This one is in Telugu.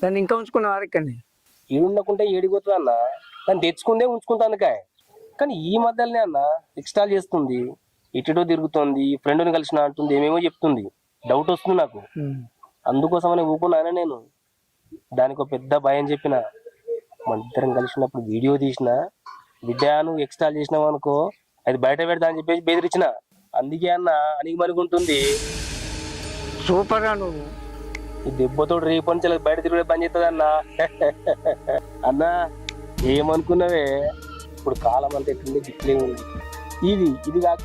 దాన్ని ఇంకా ఉంచుకున్న వారికండి ఏడుండకుంటే ఏడిపోతుంది అన్న, దాన్ని తెచ్చుకుందే ఉంచుకుంటాను కాయ. కానీ ఈ మధ్యలోనే అన్న ఎక్స్ట్రాల్ చేస్తుంది, ఇటుడో తిరుగుతుంది, ఫ్రెండ్ని కలిసిన అంటుంది, ఏమేమో చెప్తుంది. డౌట్ వస్తుంది నాకు. అందుకోసమని ఊకున్నానే నేను. దానికి ఒక పెద్ద భయం చెప్పిన, మన ఇద్దరం కలిసినప్పుడు వీడియో తీసిన, బిడ్డ నువ్వు ఎక్స్ట్రాల్ చేసినావు అనుకో అది బయట పెడతా అని చెప్పేసి బెదిరించిన. అందుకే అన్న అనిగి మరుగుంటుంది. సూపర్ గా నువ్వు ఈ దెబ్బతో రేపు నుంచి బయట తిరుగుడే పని చేస్తుంది అన్న. అన్న ఏమనుకున్నావే, ఇప్పుడు కాలం అంతా ఎట్లుంది దిక్కులే ఉంది. ఇది కాక